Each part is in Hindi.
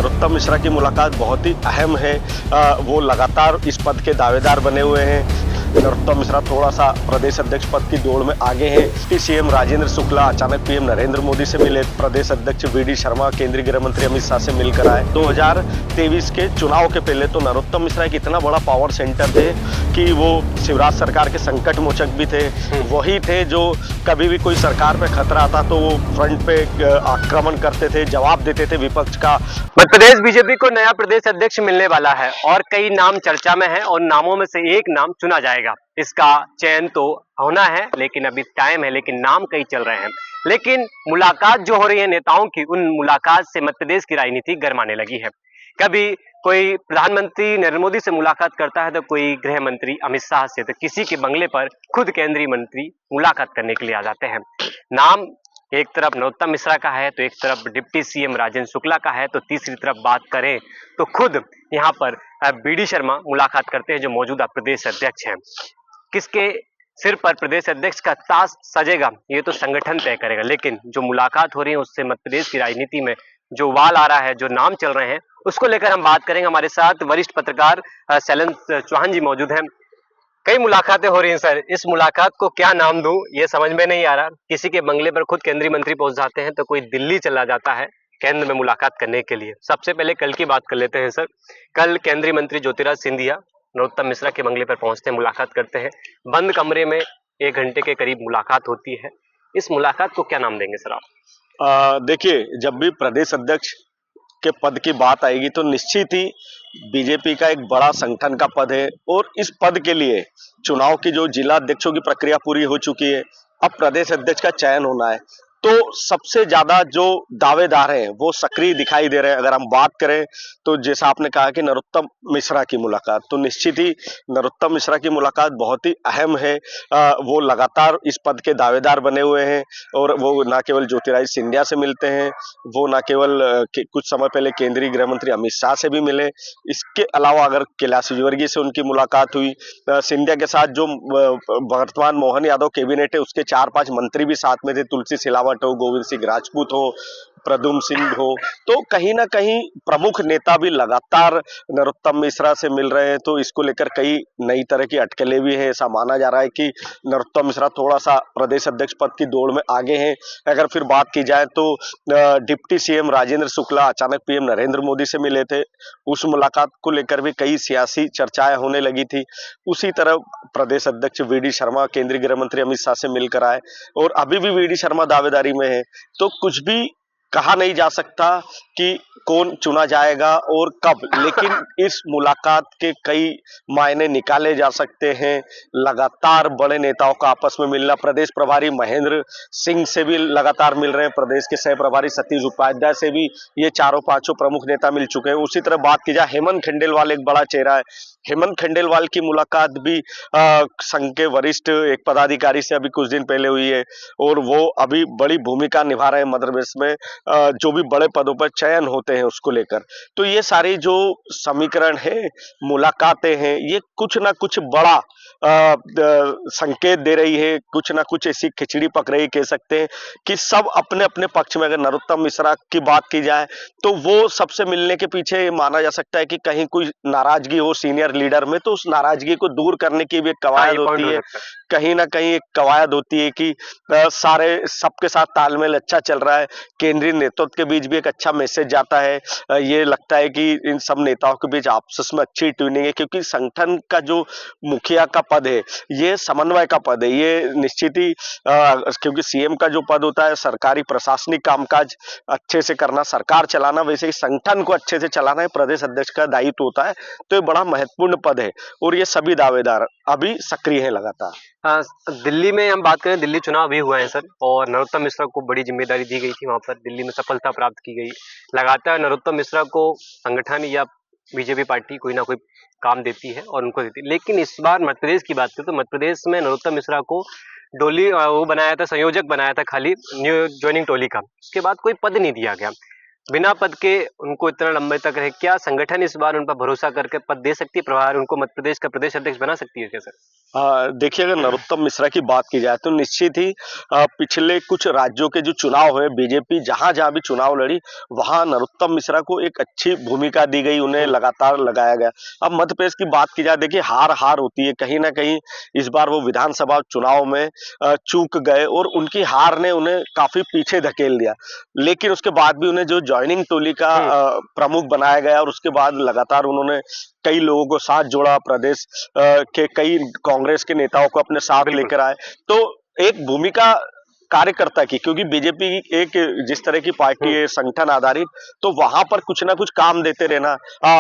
नरोत्तम मिश्रा की मुलाकात बहुत ही अहम है। वो लगातार इस पद के दावेदार बने हुए हैं। नरोत्तम मिश्रा थोड़ा सा प्रदेश अध्यक्ष पद की दौड़ में आगे हैं। सीएम राजेंद्र शुक्ला अचानक पीएम नरेंद्र मोदी से मिले। प्रदेश अध्यक्ष वी.डी. शर्मा केंद्रीय गृह मंत्री अमित शाह से मिलकर आए। 2023 के चुनाव के पहले तो नरोत्तम मिश्रा एक इतना बड़ा पावर सेंटर थे कि वो शिवराज सरकार के संकट मोचक भी थे। वही थे जो कभी भी कोई सरकार पे खतरा आता तो वो फ्रंट पे आक्रमण करते थे, जवाब देते थे विपक्ष का। मध्य प्रदेश बीजेपी को नया प्रदेश अध्यक्ष मिलने वाला है और कई नाम चर्चा में हैं और नामों में से एक नाम चुना जाएगा। इसका चयन तो होना है, लेकिन अभी टाइम है, लेकिन नाम कई चल रहे हैं। लेकिन मुलाकात जो हो रही है नेताओं की, उन मुलाकात से मध्य प्रदेश की राजनीति गरमाने लगी है। कभी कोई प्रधानमंत्री नरेंद्र मोदी से मुलाकात करता है तो कोई गृह मंत्री अमित शाह से, तो किसी के बंगले पर खुद केंद्रीय मंत्री मुलाकात करने के लिए आ जाते हैं। नाम एक तरफ नरोत्तम मिश्रा का है तो एक तरफ डिप्टी सीएम राजेंद्र शुक्ला का है, तो तीसरी तरफ बात करें तो खुद यहाँ पर वी.डी. शर्मा मुलाकात करते हैं जो मौजूदा प्रदेश अध्यक्ष हैं। किसके सिर पर प्रदेश अध्यक्ष का ताज सजेगा ये तो संगठन तय करेगा, लेकिन जो मुलाकात हो रही है उससे मध्य प्रदेश की राजनीति में जो वाल आ रहा है, जो नाम चल रहे हैं, उसको लेकर हम बात करेंगे। हमारे साथ वरिष्ठ पत्रकार शैलेंद्र चौहान जी मौजूद हैं। कई मुलाकातें हो रही हैं सर, इस मुलाकात को क्या नाम दूं ये समझ में नहीं आ रहा। किसी के बंगले पर खुद केंद्रीय मंत्री पहुंच जाते हैं तो कोई दिल्ली चला जाता है केंद्र में मुलाकात करने के लिए। सबसे पहले कल की बात कर लेते हैं सर। कल केंद्रीय मंत्री ज्योतिराज सिंधिया नरोत्तम मिश्रा के बंगले पर पहुंचते हैं, मुलाकात करते हैं। बंद कमरे में 1 घंटे के करीब मुलाकात होती है। इस मुलाकात को क्या नाम देंगे सर आप? देखिए, जब भी प्रदेश अध्यक्ष के पद की बात आएगी तो निश्चित ही बीजेपी का एक बड़ा संगठन का पद है और इस पद के लिए चुनाव की जो जिला अध्यक्षों की प्रक्रिया पूरी हो चुकी है, अब प्रदेश अध्यक्ष का चयन होना है। तो सबसे ज्यादा जो दावेदार हैं वो सक्रिय दिखाई दे रहे हैं। अगर हम बात करें तो जैसा आपने कहा कि नरोत्तम मिश्रा की मुलाकात, तो निश्चित ही नरोत्तम मिश्रा की मुलाकात बहुत ही अहम है। वो लगातार इस पद के दावेदार बने हुए हैं और वो ना केवल ज्योतिरादित्य सिंधिया से मिलते हैं, वो ना केवल कुछ समय पहले केंद्रीय गृह मंत्री अमित शाह से भी मिले। इसके अलावा अगर कैलाश विजयवर्गीय से उनकी मुलाकात हुई, सिंधिया के साथ जो वर्तमान मोहन यादव कैबिनेट है उसके 4-5 मंत्री भी साथ में थे, तुलसी सिलावट हो, गोविंद सिंह राजपूत हो, प्रद्युम्न सिंह हो, तो कहीं ना कहीं प्रमुख नेता भी लगातार नरोत्तम मिश्रा से मिल रहे हैं। तो इसको लेकर कई नई तरह की अटकलें भी हैं। ऐसा माना जा रहा है कि नरोत्तम मिश्रा थोड़ा सा प्रदेश अध्यक्ष पद की दौड़ में आगे हैं। अगर फिर बात की जाए तो डिप्टी सीएम राजेंद्र शुक्ला अचानक पीएम नरेंद्र मोदी से मिले थे, उस मुलाकात को लेकर भी कई सियासी चर्चाएं होने लगी थी। उसी तरह प्रदेश अध्यक्ष वी.डी. शर्मा केंद्रीय गृह मंत्री अमित शाह से मिलकर आए और अभी भी वी.डी. शर्मा दावेदारी में है। तो कुछ भी कहा नहीं जा सकता कि कौन चुना जाएगा और कब, लेकिन इस मुलाकात के कई मायने निकाले जा सकते हैं। लगातार बड़े नेताओं का आपस में मिलना, प्रदेश प्रभारी महेंद्र सिंह से भी लगातार मिल रहे हैं, प्रदेश के सह प्रभारी सतीश उपाध्याय से भी ये 4-5 प्रमुख नेता मिल चुके हैं। उसी तरह बात की जाए, हेमंत खंडेलवाल एक बड़ा चेहरा है। हेमंत खंडेलवाल की मुलाकात भी संघ के वरिष्ठ एक पदाधिकारी से अभी कुछ दिन पहले हुई है और वो अभी बड़ी भूमिका निभा रहे हैं मध्य प्रदेश में जो भी बड़े पदों पर चयन होते हैं उसको लेकर। तो ये सारी जो समीकरण है, मुलाकातें हैं, ये कुछ ना कुछ बड़ा संकेत दे रही है, कुछ ना कुछ ऐसी खिचड़ी पक रही कह सकते हैं कि सब अपने अपने पक्ष में। अगर नरोत्तम मिश्रा की बात की जाए तो वो सबसे मिलने के पीछे माना जा सकता है कि कहीं कोई नाराजगी हो सीनियर लीडर में, तो उस नाराजगी को दूर करने की भी एक कवायद होती है। कहीं ना कहीं एक कवायद होती है कि सारे सबके साथ तालमेल अच्छा चल रहा है, केंद्रीय नेतृत्व के बीच भी एक अच्छा मैसेज जाता है। ये लगता है कि इन सब नेताओं के बीच आपस में अच्छी ट्यूनिंग है, क्योंकि संगठन का जो मुखिया का पद है ये समन्वय का पद है। ये निश्चित ही क्योंकि सीएम का जो पद होता है सरकारी प्रशासनिक कामकाज अच्छे से करना, सरकार चलाना, वैसे ही संगठन को अच्छे से चलाना है प्रदेश अध्यक्ष का दायित्व होता है। तो ये बड़ा महत्वपूर्ण पद है और ये सभी दावेदार अभी सक्रिय हैं लगातार। दिल्ली में हम बात करें, दिल्ली चुनाव भी हुआ है सर और नरोत्तम मिश्रा को बड़ी जिम्मेदारी दी गई थी, वहां पर दिल्ली में सफलता प्राप्त की गई। लगातार नरोत्तम मिश्रा को संगठन या बीजेपी पार्टी कोई ना कोई काम देती है और उनको देती है, लेकिन इस बार मध्य प्रदेश की बात करें तो मध्य प्रदेश में नरोत्तम मिश्रा को डोली वो बनाया था, संयोजक बनाया था खाली न्यू ज्वाइनिंग टोली का, उसके बाद कोई पद नहीं दिया गया। बिना पद के उनको इतना लंबे तक रहे, क्या संगठन इस बार उन पर भरोसा करके पद दे सकती है, प्रभार उनको मध्य प्रदेश का प्रदेश अध्यक्ष बना सकती है क्या सर? देखिए, अगर नरोत्तम मिश्रा की बात की जाए तो निश्चित ही पिछले कुछ राज्यों के जो चुनाव हुए, बीजेपी जहां-जहां भी चुनाव लड़ी, वहां नरोत्तम मिश्रा को एक अच्छी भूमिका दी गई, उन्हें लगातार लगाया गया। अब मध्य प्रदेश की बात की जाए, देखिए हार-हार होती है, कहीं न कहीं इस बार वो विधानसभा चुनाव में चूक गए और उनकी हार ने उन्हें काफ़ी पीछे धकेल दिया। लेकिन उसके बाद भी उन्हें जो जॉइनिंग टोली का प्रमुख बनाया गया और उसके बाद लगातार उन्होंने कई लोगों को साथ जोड़ा, प्रदेश के कई कांग्रेस के नेताओं को अपने साथ बिल्कुल। लेकर आए। तो एक भूमिका कार्यकर्ता की, क्योंकि बीजेपी एक जिस तरह की पार्टी है संगठन आधारित, तो वहां पर कुछ ना कुछ काम देते रहना।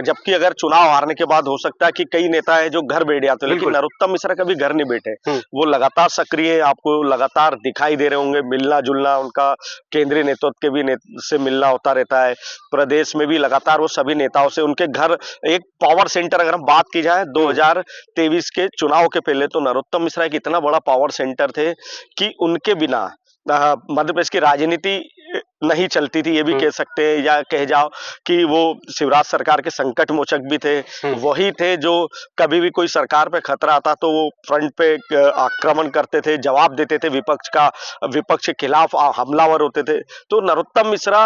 जबकि अगर चुनाव हारने के बाद हो सकता है कि कई नेता है जो घर बैठ जाते हैं, लेकिन बिल्कुल। नरोत्तम मिश्रा कभी घर नहीं बैठे। हम्म। वो लगातार सक्रिय है, आपको लगातार दिखाई दे रहे होंगे, मिलना जुलना उनका केंद्रीय नेतृत्व के भी से मिलना होता रहता है। प्रदेश में भी लगातार वो सभी नेताओं से, उनके घर एक पावर सेंटर, अगर हम बात की जाए 2023 के चुनाव के पहले, तो नरोत्तम मिश्रा एक इतना बड़ा पावर सेंटर थे कि उनके बिना मध्य प्रदेश की राजनीति नहीं चलती थी, ये भी कह सकते हैं, या कह जाओ कि वो शिवराज सरकार के संकट मोचक भी थे। वही थे जो कभी भी कोई सरकार पे खतरा आता तो वो फ्रंट पे आक्रमण करते थे, जवाब देते थे, विपक्ष के खिलाफ हमलावर होते थे। तो नरोत्तम मिश्रा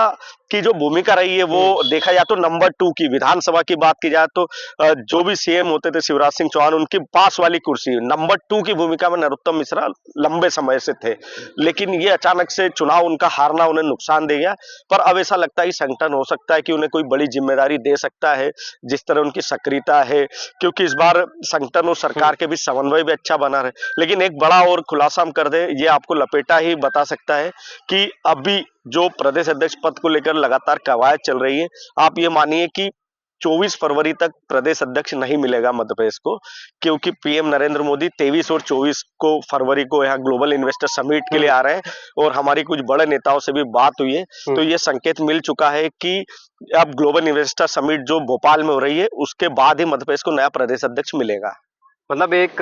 की जो भूमिका रही है वो देखा जाए तो नंबर 2 की, विधानसभा की बात की जाए तो जो भी सीएम होते थे शिवराज सिंह चौहान, उनकी पास वाली कुर्सी नंबर 2 की भूमिका में नरोत्तम मिश्रा लंबे समय से थे। लेकिन ये अचानक से चुनाव उनका हारना उन्हें नुकसान दे गया। पर अब ऐसा लगता है कि संगठन हो सकता है कि उन्हें कोई बड़ी जिम्मेदारी दे सकता है, जिस तरह उनकी सक्रियता है, क्योंकि इस बार संगठन और सरकार के बीच समन्वय भी अच्छा बना रहे। लेकिन एक बड़ा और खुलासा हम कर दें, ये आपको लपेटा ही बता सकता है कि अभी जो प्रदेश अध्यक्ष पद को लेकर लगातार कवायद चल रही है, आप ये मानिए कि 24 फरवरी तक प्रदेश अध्यक्ष नहीं मिलेगा मध्य प्रदेश को, क्योंकि पीएम नरेंद्र मोदी 23 और 24 को फरवरी को यहाँ ग्लोबल इन्वेस्टर समिट के लिए आ रहे हैं और हमारी कुछ बड़े नेताओं से भी बात हुई है, तो ये संकेत मिल चुका है कि अब ग्लोबल इन्वेस्टर समिट जो भोपाल में हो रही है, उसके बाद ही मध्य प्रदेश को नया प्रदेश अध्यक्ष मिलेगा। मतलब एक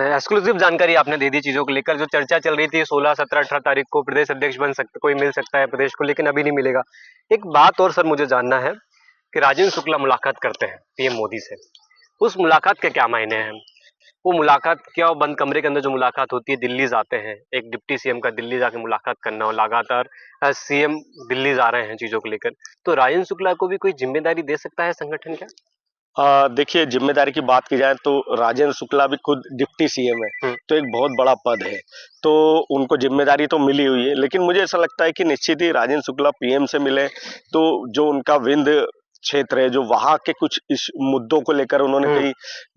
एक्सक्लूसिव जानकारी आपने दे दी चीजों को लेकर। जो चर्चा चल रही थी 16, 17, 18 तारीख को प्रदेश अध्यक्ष बन सकता, कोई मिल सकता है प्रदेश को, लेकिन अभी नहीं मिलेगा। एक बात और सर मुझे जानना है कि राजेंद्र शुक्ला मुलाकात करते हैं पीएम मोदी से, उस मुलाकात के क्या मायने हैं? वो मुलाकात क्या, वो बंद कमरे के अंदर जो मुलाकात होती है, दिल्ली जाते हैं, एक डिप्टी सीएम का दिल्ली जाके मुलाकात करना, और लगातार सीएम दिल्ली जा रहे हैं चीजों को लेकर, तो राजेंद्र शुक्ला को भी कोई जिम्मेदारी दे सकता है संगठन क्या? देखिए, जिम्मेदारी की बात की जाए तो राजेंद्र शुक्ला भी खुद डिप्टी सीएम है, तो एक बहुत बड़ा पद है, तो उनको जिम्मेदारी तो मिली हुई है। लेकिन मुझे ऐसा लगता है कि निश्चित ही राजेंद्र शुक्ला पीएम से मिले तो जो उनका विंध्य क्षेत्र है, जो वहां के कुछ इस मुद्दों को लेकर उन्होंने कहीं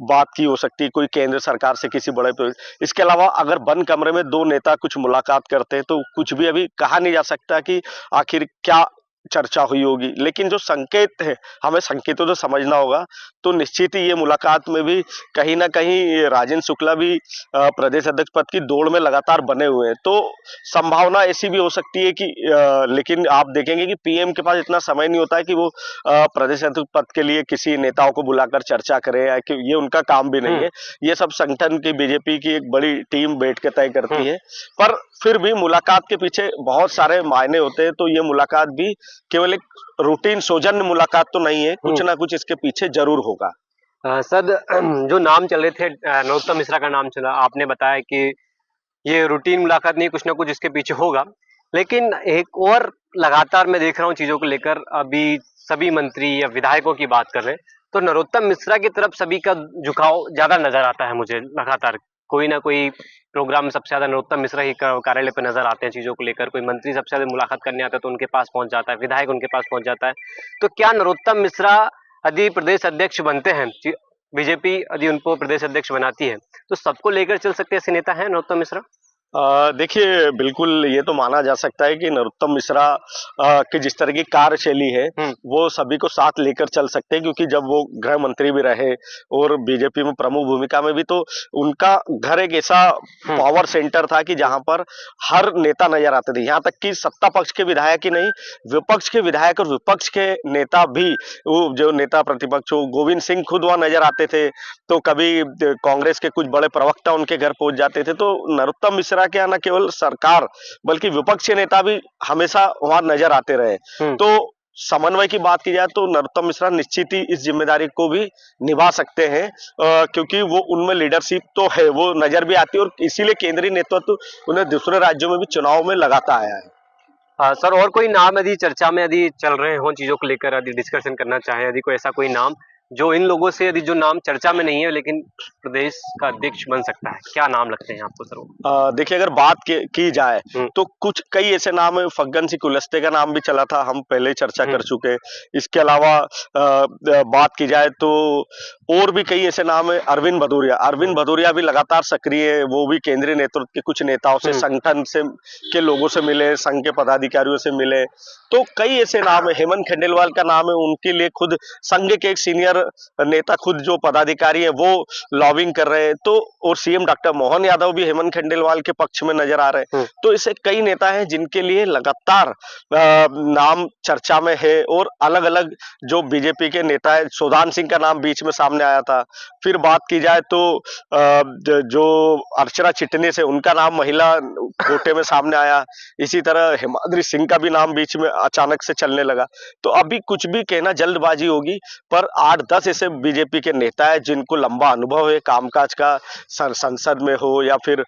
बात की हो सकती है, कोई केंद्र सरकार से किसी बड़े पे। इसके अलावा अगर बंद कमरे में दो नेता कुछ मुलाकात करते हैं तो कुछ भी अभी कहा नहीं जा सकता कि आखिर क्या चर्चा हुई होगी। लेकिन जो संकेत है, हमें संकेतों तो समझना होगा, तो निश्चित ही ये मुलाकात में भी कहीं ना कहीं राजेंद्र शुक्ला भी प्रदेश अध्यक्ष पद की दौड़ में लगातार बने हुए हैं, तो संभावना ऐसी भी हो सकती है कि लेकिन आप देखेंगे कि पीएम के पास इतना समय नहीं होता है कि वो प्रदेश अध्यक्ष पद के लिए किसी नेताओं को बुलाकर चर्चा करे, या कि ये उनका काम भी नहीं है। ये सब संगठन की, बीजेपी की एक बड़ी टीम बैठ के तय करती है। पर फिर भी मुलाकात के पीछे बहुत सारे मायने होते हैं, तो ये मुलाकात भी केवल एक रूटीन सौजन्य मुलाकात तो नहीं है, कुछ ना कुछ इसके पीछे जरूर होगा। सर, जो नाम चल रहे थे, नरोत्तम मिश्रा का नाम चला, आपने बताया कि ये रूटीन मुलाकात नहीं, कुछ ना कुछ इसके पीछे होगा। लेकिन एक और लगातार मैं देख रहा हूँ चीजों को लेकर, अभी सभी मंत्री या विधायकों की बात कर रहे हैं, तो नरोत्तम मिश्रा की तरफ सभी का झुकाव ज्यादा नजर आता है मुझे। लगातार कोई ना कोई प्रोग्राम में सबसे ज्यादा नरोत्तम मिश्रा ही कार्यालय पर नजर आते हैं चीजों को लेकर। कोई मंत्री सबसे ज्यादा मुलाकात करने आता है तो उनके पास पहुंच जाता है, विधायक उनके पास पहुंच जाता है। तो क्या नरोत्तम मिश्रा यदि प्रदेश अध्यक्ष बनते हैं, बीजेपी यदि उनको प्रदेश अध्यक्ष बनाती है, तो सबको लेकर चल सकते ऐसे नेता हैं नरोत्तम मिश्रा? देखिए, बिल्कुल ये तो माना जा सकता है कि नरोत्तम मिश्रा की जिस तरह की कार्यशैली है, वो सभी को साथ लेकर चल सकते हैं, क्योंकि जब वो गृह मंत्री भी रहे और बीजेपी में प्रमुख भूमिका में भी, तो उनका घर एक ऐसा पावर सेंटर था कि जहां पर हर नेता नजर आते थे। यहाँ तक कि सत्ता पक्ष के विधायक ही नहीं, विपक्ष के विधायक और विपक्ष के नेता भी, वो जो नेता प्रतिपक्ष हो, गोविंद सिंह खुद वहां नजर आते थे, तो कभी कांग्रेस के कुछ बड़े प्रवक्ता उनके घर पहुंच जाते थे। तो नरोत्तम मिश्रा के न केवल सरकार बल्कि विपक्षी नेता भी हमेशा वहां नजर आते रहे। तो समन्वय की बात की जाए तो नरोत्तम मिश्रा निश्चित ही इस जिम्मेदारी को भी निभा सकते हैं, क्योंकि वो उनमें लीडरशिप तो है, वो नजर भी आती है और इसीलिए केंद्रीय नेतृत्व उन्हें दूसरे राज्यों में भी चुनाव में लगाता आया है। सर, और कोई नाम यदि चर्चा में यदि चल रहे हों चीजों को लेकर, यदि डिस्कशन करना चाहे, यदि कोई ऐसा कोई नाम जो इन लोगों से, यदि जो नाम चर्चा में नहीं है लेकिन प्रदेश का अध्यक्ष बन सकता है, क्या नाम लगते हैं आपको सर वो? देखिए, अगर बात की जाए हम्म, तो कुछ कई ऐसे नाम है, फग्गन सिंह कुलस्ते का नाम भी चला था, हम पहले चर्चा कर हम्म, चुके हैं। इसके अलावा बात की जाए तो और भी कई ऐसे नाम है। अरविंद हम्म, भदौरिया भी लगातार सक्रिय है, वो भी केंद्रीय नेतृत्व के कुछ नेताओं से, हम्म, संगठन से के लोगों से मिले, संघ के पदाधिकारियों से मिले। तो कई ऐसे नाम है। हेमंत खंडेलवाल का नाम है, उनके लिए खुद संघ के एक सीनियर नेता, खुद जो पदाधिकारी है वो लॉबिंग कर रहे हैं। तो और सीएम डॉक्टर मोहन यादव भी हेमंत खंडेलवाल के पक्ष में नजर आ रहे हैं। हम्म, तो ऐसे कई नेता हैं जिनके लिए लगातार नाम चर्चा में है। और अलग अलग जो बीजेपी के नेता है, सुदान सिंह का नाम बीच में सामने आया था। फिर बात की जाए तो जो अर्चना चिटनीस है, उनका नाम महिला कोटे में सामने आया। इसी तरह हिमाद्री सिंह का भी नाम बीच में अचानक से चलने लगा। तो अभी कुछ भी कहना जल्दबाजी होगी, पर 8-10 ऐसे बीजेपी के नेता है जिनको लंबा अनुभव है कामकाज का, संसद में हो या फिर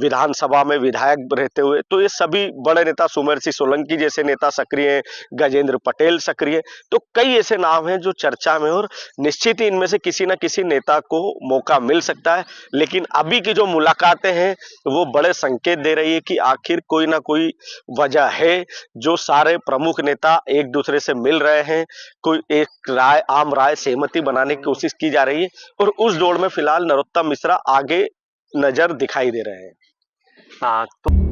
विधानसभा में विधायक रहते हुए। तो ये सभी बड़े नेता, सुमेर सिंह सोलंकी जैसे नेता सक्रिय हैं, गजेंद्र पटेल सक्रिय हैं। तो कई ऐसे नाम हैं जो चर्चा में, और निश्चित ही इनमें से किसी न किसी नेता को मौका मिल सकता है। लेकिन अभी की जो मुलाकातें हैं वो बड़े संकेत दे रही है कि आखिर कोई ना कोई वजह है जो सारे प्रमुख नेता एक दूसरे से मिल रहे हैं, कोई एक आम राय सहमति बनाने की कोशिश की जा रही है। और उस दौड़ में फिलहाल नरोत्तम मिश्रा आगे नजर दिखाई दे रहे हैं। तो